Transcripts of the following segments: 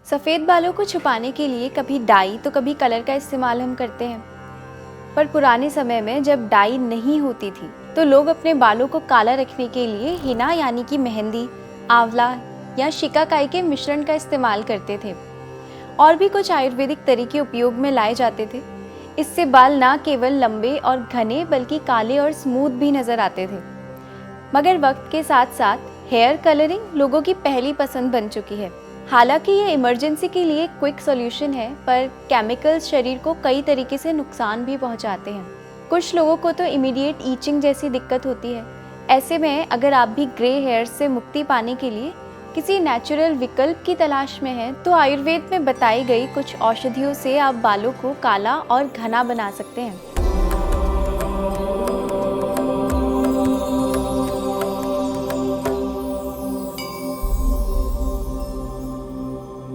सफ़ेद बालों को छुपाने के लिए कभी डाई तो कभी कलर का इस्तेमाल हम करते हैं। पर पुराने समय में जब डाई नहीं होती थी तो लोग अपने बालों को काला रखने के लिए हिना यानी कि मेहंदी, आंवला या शिकाकाई के मिश्रण का इस्तेमाल करते थे। और भी कुछ आयुर्वेदिक तरीके उपयोग में लाए जाते थे। इससे बाल ना केवल लंबे और घने बल्कि काले और स्मूथ भी नजर आते थे। मगर वक्त के साथ साथ हेयर कलरिंग लोगों की पहली पसंद बन चुकी है। हालांकि ये इमरजेंसी के लिए क्विक सॉल्यूशन है, पर केमिकल्स शरीर को कई तरीके से नुकसान भी पहुंचाते हैं। कुछ लोगों को तो इमीडिएट ईचिंग जैसी दिक्कत होती है। ऐसे में अगर आप भी ग्रे हेयर से मुक्ति पाने के लिए किसी नेचुरल विकल्प की तलाश में हैं, तो आयुर्वेद में बताई गई कुछ औषधियों से आप बालों को काला और घना बना सकते हैं।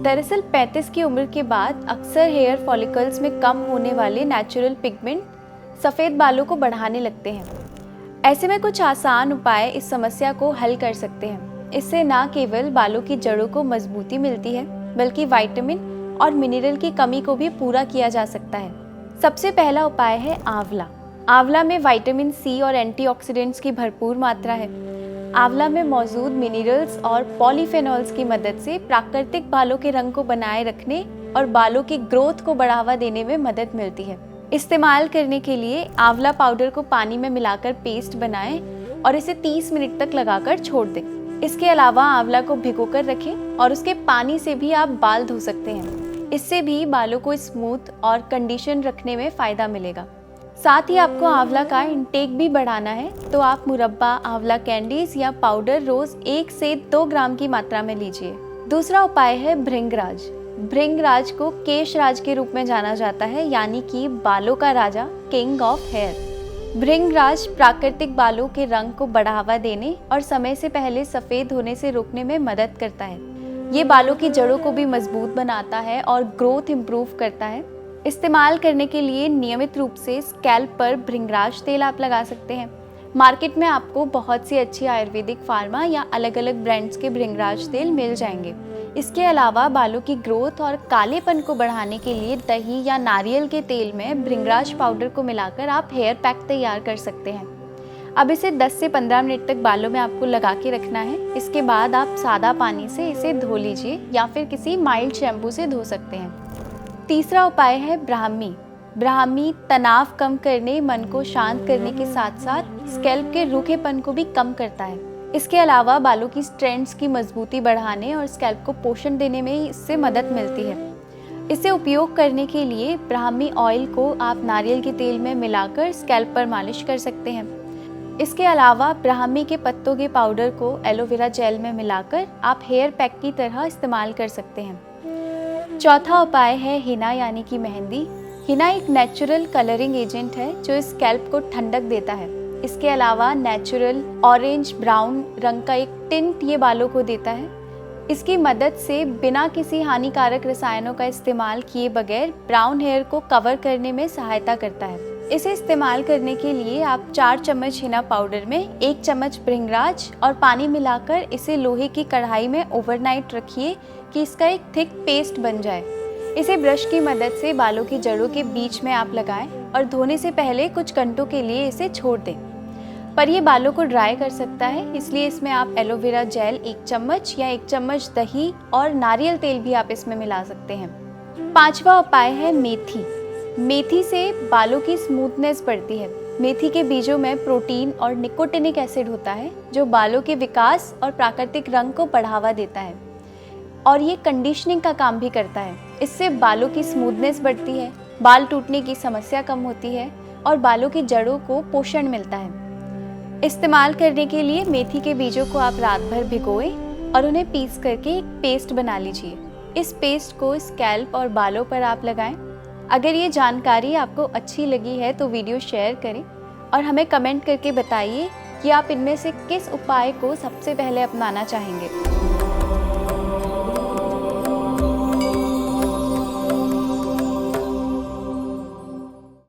दरअसल 35 की उम्र के बाद अक्सर हेयर फॉलिकल्स में कम होने वाले नेचुरल पिगमेंट सफ़ेद बालों को बढ़ाने लगते हैं। ऐसे में कुछ आसान उपाय इस समस्या को हल कर सकते हैं। इससे न केवल बालों की जड़ों को मजबूती मिलती है, बल्कि विटामिन और मिनरल की कमी को भी पूरा किया जा सकता है। सबसे पहला उपाय है आंवला। आंवला में विटामिन सी और एंटीऑक्सीडेंट्स की भरपूर मात्रा है। आंवला में मौजूद मिनरल्स और पॉलीफेनॉल्स की मदद से प्राकृतिक बालों के रंग को बनाए रखने और बालों की ग्रोथ को बढ़ावा देने में मदद मिलती है। इस्तेमाल करने के लिए आंवला पाउडर को पानी में मिलाकर पेस्ट बनाएं और इसे 30 मिनट तक लगाकर छोड़ दें। इसके अलावा आंवला को भिगोकर रखें और उसके पानी से भी आप बाल धो सकते हैं। इससे भी बालों को स्मूथ और कंडीशन रखने में फ़ायदा मिलेगा। साथ ही आपको आंवला का इंटेक भी बढ़ाना है, तो आप मुरब्बा, आंवला कैंडीज या पाउडर रोज 1 से 2 ग्राम की मात्रा में लीजिए। दूसरा उपाय है भृंगराज। भृंगराज को केशराज के रूप में जाना जाता है, यानी कि बालों का राजा, किंग ऑफ हेयर। भृंगराज प्राकृतिक बालों के रंग को बढ़ावा देने और समय से पहले सफ़ेद होने से रोकने में मदद करता है। ये बालों की जड़ों को भी मजबूत बनाता है और ग्रोथ इम्प्रूव करता है। इस्तेमाल करने के लिए नियमित रूप से स्कैल्प पर भृंगराज तेल आप लगा सकते हैं। मार्केट में आपको बहुत सी अच्छी आयुर्वेदिक फार्मा या अलग अलग ब्रांड्स के भृंगराज तेल मिल जाएंगे। इसके अलावा बालों की ग्रोथ और कालेपन को बढ़ाने के लिए दही या नारियल के तेल में भृंगराज पाउडर को मिलाकर आप हेयर पैक तैयार कर सकते हैं। अब इसे 10 से 15 मिनट तक बालों में आपको लगा के रखना है। इसके बाद आप सादा पानी से इसे धो लीजिए या फिर किसी माइल्ड शैम्पू से धो सकते हैं। तीसरा उपाय है ब्राह्मी। ब्राह्मी तनाव कम करने, मन को शांत करने के साथ साथ स्कैल्प के रूखेपन को भी कम करता है। इसके अलावा बालों की स्ट्रैंड्स की मजबूती बढ़ाने और स्कैल्प को पोषण देने में इससे मदद मिलती है। इसे उपयोग करने के लिए ब्राह्मी ऑयल को आप नारियल के तेल में मिलाकर स्कैल्प पर मालिश कर सकते हैं। इसके अलावा ब्राह्मी के पत्तों के पाउडर को एलोवेरा जेल में मिलाकर आप हेयर पैक की तरह इस्तेमाल कर सकते हैं। चौथा उपाय है हिना यानी कि मेहंदी। हिना एक नेचुरल कलरिंग एजेंट है जो स्कैल्प को ठंडक देता है। इसके अलावा नेचुरल ऑरेंज ब्राउन रंग का एक टिंट ये बालों को देता है। इसकी मदद से बिना किसी हानिकारक रसायनों का इस्तेमाल किए बगैर ब्राउन हेयर को कवर करने में सहायता करता है। इसे इस्तेमाल करने के लिए आप 4 चम्मच हिना पाउडर में 1 चम्मच भृंगराज और पानी मिलाकर इसे लोहे की कढ़ाई में ओवरनाइट रखिए कि इसका एक थिक पेस्ट बन जाए। इसे ब्रश की मदद से बालों की जड़ों के बीच में आप लगाएं और धोने से पहले कुछ घंटों के लिए इसे छोड़ दें। पर ये बालों को ड्राई कर सकता है, इसलिए इसमें आप एलोवेरा जेल 1 चम्मच या 1 चम्मच दही और नारियल तेल भी आप इसमें मिला सकते हैं। 5वां उपाय है मेथी। मेथी से बालों की स्मूथनेस बढ़ती है। मेथी के बीजों में प्रोटीन और निकोटिनिक एसिड होता है जो बालों के विकास और प्राकृतिक रंग को बढ़ावा देता है और ये कंडीशनिंग का काम भी करता है। इससे बालों की स्मूथनेस बढ़ती है, बाल टूटने की समस्या कम होती है और बालों की जड़ों को पोषण मिलता है। इस्तेमाल करने के लिए मेथी के बीजों को आप रात भर भिगोएं और उन्हें पीस करके एक पेस्ट बना लीजिए। इस पेस्ट को स्कैल्प और बालों पर आप लगाएं। अगर ये जानकारी आपको अच्छी लगी है तो वीडियो शेयर करें और हमें कमेंट करके बताइए कि आप इनमें से किस उपाय को सबसे पहले अपनाना चाहेंगे।